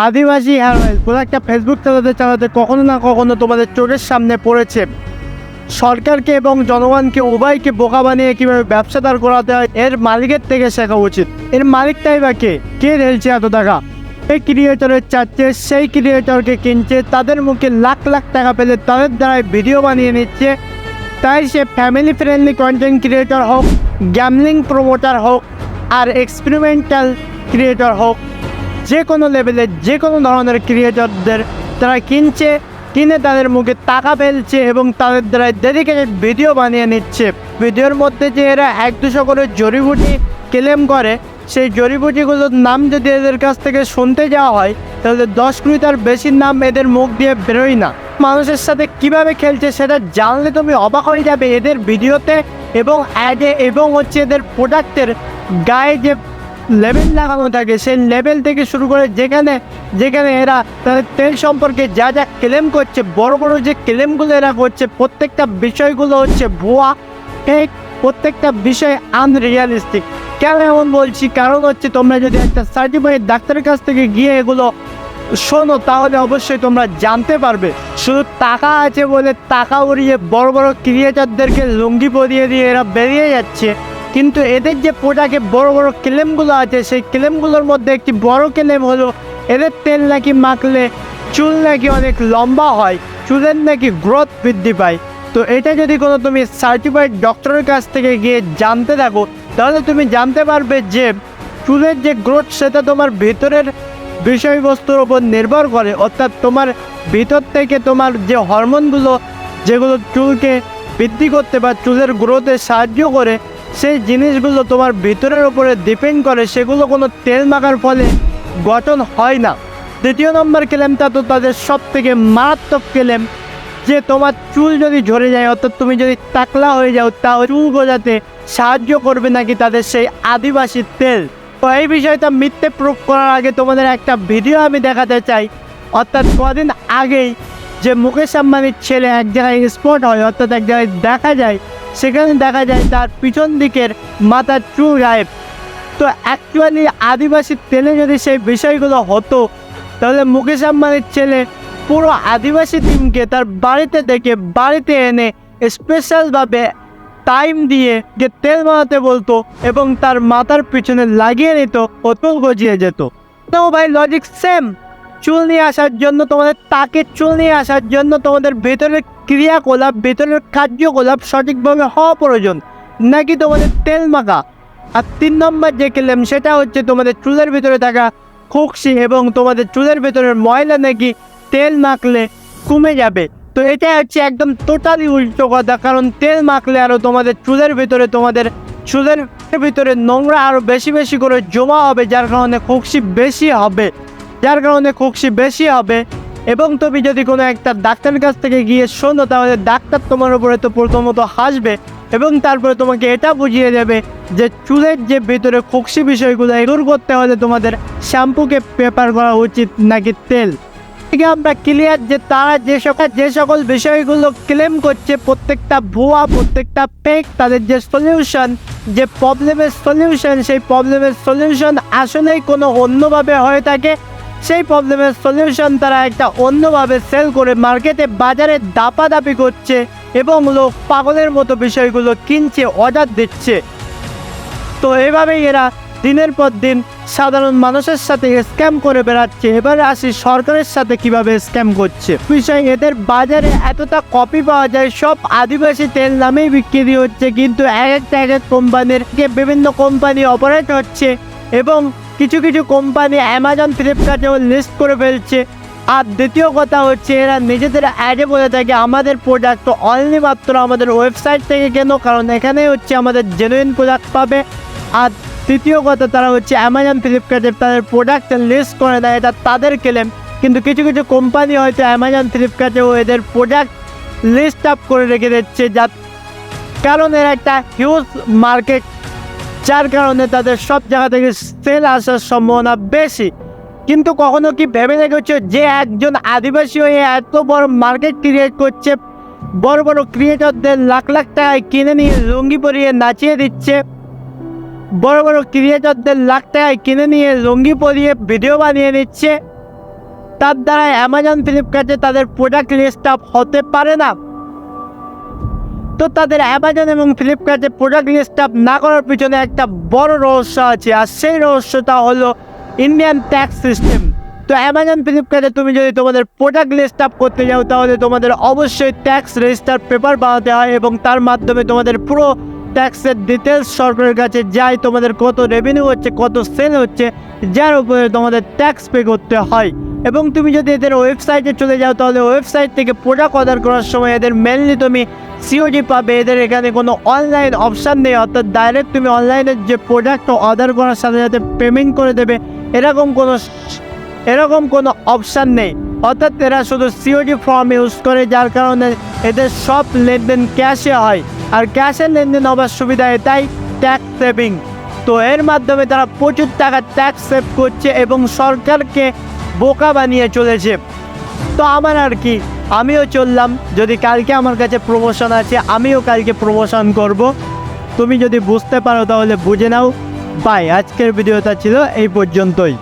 আদিবাসী হেয়ারঅয়েল কোনো একটা ফেসবুক চালাতে চালাতে কখনো না কখনো তোমাদের চোখের সামনে পড়েছে। সরকারকে এবং জনগণকে উভয়কে বোকা বানিয়ে কীভাবে ব্যবসা দাঁড় করাতে হয় এর মালিকের থেকে শেখা উচিত। এর মালিকটাই বা কে ঢেলছে এত টাকা? এই ক্রিয়েটরের চাচ্ছে, সেই ক্রিয়েটরকে কিনছে, তাদের মুখে লাখ লাখ টাকা পেলে তাদের দ্বারাই ভিডিও বানিয়ে নিচ্ছে। তাই সে ফ্যামিলি ফ্রেন্ডলি কন্টেন্ট ক্রিয়েটর হোক, গ্যামলিং প্রমোটার হোক, আর এক্সপেরিমেন্টাল ক্রিয়েটর হোক, যে কোনো লেভেলের যে কোনো ধরনের ক্রিয়েটরদের তারা কিনে তাদের মুখে টাকা ফেলছে এবং তাদের দ্বারা ডেডিকেটেড ভিডিও বানিয়ে নিচ্ছে। ভিডিওর মধ্যে যে এরা 1-200 করে জড়িবুটি ক্লেম করে, সেই জড়িবুটিগুলোর নাম যদি এদের কাছ থেকে শুনতে যাওয়া হয় তাহলে 10-20টার বেশি নাম এদের মুখ দিয়ে বেরোয় না। মানুষের সাথে কিভাবে খেলছে সেটা জানলে তুমি অবাক হয়ে যাবে এদের ভিডিওতে এবং অ্যাডে, এবং এদের প্রোডাক্টের গায়ে যে লেবেল লাগানো থাকে সেই লেবেল থেকে শুরু করে যেখানে এরা তাদের তেল সম্পর্কে যা ক্লেম করছে, বড় বড় যে ক্লেমগুলো এরা করছে, প্রত্যেকটা বিষয়গুলো ভুয়া, ফেক, প্রত্যেকটা বিষয় আনরিয়ালিস্টিক। কেন এমন বলছি? কারণ তোমরা যদি একটা সার্টিফাইড ডাক্তারের কাছ থেকে গিয়ে এগুলো শোনো তাহলে অবশ্যই তোমরা জানতে পারবে। শুধু টাকা আছে বলে টাকা উড়িয়ে বড় বড় ক্রিয়েটরদেরকে লুঙ্গি পরিয়ে দিয়ে এরা বেরিয়ে যাচ্ছে, কিন্তু এদের যে প্রোডাক্টে বড় বড় ক্লেমগুলো আছে সেই ক্লেমগুলোর মধ্যে একটি বড় ক্লেম হলো এদের তেল নাকি মাখলে চুল নাকি অনেক লম্বা হয়, চুলের নাকি গ্রোথ বৃদ্ধি পায়। তো এটা যদি কোনো তুমি সার্টিফাইড ডক্টরের কাছ থেকে গিয়ে জানতে থাকো তাহলে তুমি জানতে পারবে যে চুলের যে গ্রোথ সেটা তোমার ভেতরের বিষয়বস্তুর ওপর নির্ভর করে, অর্থাৎ তোমার ভিতর থেকে তোমার যে হরমোনগুলো যেগুলো চুলকে বৃদ্ধি করতে বা চুলের গ্রোথে সাহায্য করে, সেই জিনিসগুলো তোমার ভিতরের উপরে ডিপেন্ড করে, সেগুলো কোনো তেল মাখার ফলে গঠন হয় না। দ্বিতীয় নম্বর ক্লেমটা তো তাদের সব থেকে মারাত্মক ক্লেম, যে তোমার চুল যদি ঝরে যায়, অর্থাৎ তুমি যদি টাকলা হয়ে যাও, তাও চুল গজাতে সাহায্য করবে নাকি তাদের সেই আদিবাসী তেল। তো এই বিষয়টা মিথ্যে প্রুফ করার আগে তোমাদের একটা ভিডিও আমি দেখাতে চাই। অর্থাৎ কদিন আগেই যে মুকেশ আম্বানির ছেলে এক জায়গায় স্পট হয়, অর্থাৎ এক জায়গায় দেখা যায়, সেখানে দেখা যায় তার পিছন দিকের মাথার চুল গায়েব। তো অ্যাকচুয়ালি আদিবাসী তেলে যদি সেই বিষয়গুলো হতো তাহলে মুকেশ আম্বানির ছেলে পুরো আদিবাসী টিমকে তার বাড়িতে এনে স্পেশালভাবে টাইম দিয়ে যে তেল বানাতে বলতো এবং তার মাথার পিছনে লাগিয়ে নিত, ও চুল গজিয়ে যেত। তো ভাই লজিক সেম। চুল নিয়ে আসার জন্য তোমাদের তাকে চুল নিয়ে আসার জন্য তোমাদের ভেতরের ক্রিয়াকলাপ, ভেতরের কার্যকলাপ সঠিকভাবে হওয়া প্রয়োজন, নাকি তোমাদের তেল মাখা। আর 3 নম্বর যে ক্লেম সেটা তোমাদের চুলের ভিতরে থাকা খুকসি এবং তোমাদের চুলের ভিতরের ময়লা নাকি তেল মাখলে কমে যাবে। তো এটা একদম টোটালি উল্টো কথা, কারণ তেল মাখলে আরও তোমাদের চুলের ভিতরে নোংরা আরও বেশি করে জমা হবে, যার কারণে খুকসি বেশি হবে। এবং তুমি যদি কোনো একটা ডাক্তারের কাছ থেকে গিয়ে শোনো তাহলে ডাক্তার তোমার উপরে তো প্রথমত হাসবে এবং তারপরে তোমাকে এটা বুঝিয়ে দেবে যে চুলের যে ভিতরে খুকসি বিষয়গুলো দূর করতে হলে তোমাদের শ্যাম্পুকে প্রেফার করা উচিত নাকি তেল। থেকে আমরা ক্লিয়ার যে তারা যে সকল বিষয়গুলো ক্লেম করছে প্রত্যেকটা ভুয়া, প্রত্যেকটা ফেক। তাদের যে সলিউশন, যে প্রবলেমের সলিউশন, সেই প্রবলেমের সলিউশন আসলেই কোনো অন্যভাবে হয়ে থাকে। সেই প্রবলেমের সলিউশন তারা একটা অন্যভাবে সেল করে মার্কেটে বাজারে দাপাদাপি করছে এবং লোক পাগলের মতো বিষয়গুলো কিনছে, অর্ডার দিচ্ছে। তো এভাবেই এরা দিনের পর দিন সাধারণ মানুষের সাথে স্ক্যাম করে বেড়াচ্ছে। এবারে আসি সরকারের সাথে কিভাবে স্ক্যাম করছে। বিষয়, এদের বাজারে এতটা কপি পাওয়া যায়, সব আদিবাসী তেল নামেই বিক্রি হচ্ছে, কিন্তু এক এক কোম্পানির বিভিন্ন কোম্পানি অপারেট হচ্ছে এবং কিছু কোম্পানি অ্যামাজন, ফ্লিপকার্টেও লিস্ট করে ফেলছে। আর দ্বিতীয় কথা এরা নিজেদের অ্যাডে বলে থাকে আমাদের প্রোডাক্ট অনলি মাত্র আমাদের ওয়েবসাইট থেকে কেন, কারণ এখানে আমাদের জেনুইন প্রোডাক্ট পাবে। আর তৃতীয় কথা, তারা অ্যামাজন, ফ্লিপকার্টে তাদের প্রোডাক্ট লিস্ট করে দেয়, এটা তাদের ক্লেম, কিন্তু কিছু কোম্পানি হয়তো অ্যামাজন, ফ্লিপকার্টেও এদের প্রোডাক্ট লিস্ট আপ করে রেখে দিচ্ছে, কারণ এর একটা হিউজ মার্কেট, যার কারণে তাদের সব জায়গা থেকে সেল আসার সম্ভাবনা বেশি। কিন্তু কখনো কি ভেবে দেখেছো যে একজন আদিবাসী হয়ে এত বড় মার্কেট ক্রিয়েট করছে, বড় বড় ক্রিয়েটরদের লাখ লাখ টাকায় কিনে নিয়ে লুঙ্গি পরিয়ে নাচিয়ে দিচ্ছে, বড় বড় ক্রিয়েটরদের লাখ টাকায় কিনে নিয়ে লুঙ্গি পরিয়ে ভিডিও বানিয়ে নিচ্ছে, তার দ্বারা অ্যামাজন ফ্লিপকার্টে তাদের প্রোডাক্ট লিস্ট আপ হতে পারে না। তো তাদের অ্যামাজন এবং ফ্লিপকার্টে প্রোডাক্ট লিস্ট আপ না করার পিছনে একটা বড় রহস্য আছে, আর সেই রহস্যটা হলো ইন্ডিয়ান ট্যাক্স সিস্টেম। তো অ্যামাজন ফ্লিপকার্টে তুমি যদি তোমাদের প্রোডাক্ট লিস্ট আপ করতে যাও, তাহলে তোমাদের অবশ্যই ট্যাক্স রেজিস্টার পেপার বানাতে হয় এবং তার মাধ্যমে তোমাদের পুরো ট্যাক্সের ডিটেলস সরকারের কাছে যায়, তোমাদের কত রেভিনিউ হচ্ছে, কত সেল হচ্ছে, যার উপরে তোমাদের ট্যাক্স পে করতে হয়। এবং তুমি যদি এদের ওয়েবসাইটে চলে যাও, তাহলে ওয়েবসাইট থেকে প্রোডাক্ট অর্ডার করার সময় এদের মেনলি তুমি সিওডি পাবে। এদের এখানে কোনো অনলাইন অপশান নেই, অর্থাৎ ডাইরেক্ট তুমি অনলাইনে যে প্রোডাক্ট অর্ডার করার সাথে সাথে পেমেন্ট করে দেবে এরকম কোনো অপশান নেই। অর্থাৎ এরা শুধু সিওডি ফর্ম ইউজ করে, যার কারণে এদের সব লেনদেন ক্যাশে হয়। আর ক্যাশের লেনদেন হবার সুবিধা এটাই, ট্যাক্স সেভিং। তো এর মাধ্যমে তারা প্রচুর টাকা ট্যাক্স সেভ করছে এবং সরকারকে বোকা বানিয়ে চলেছে। তো আমার আর কি, আমিও চললাম, যদি কালকে আমার কাছে প্রমোশন আছে আমিও কালকে প্রমোশন করব। তুমি যদি বুঝতে পারো তাহলে বুঝে নাও। বাই, আজকের ভিডিওটা ছিল এই পর্যন্তই।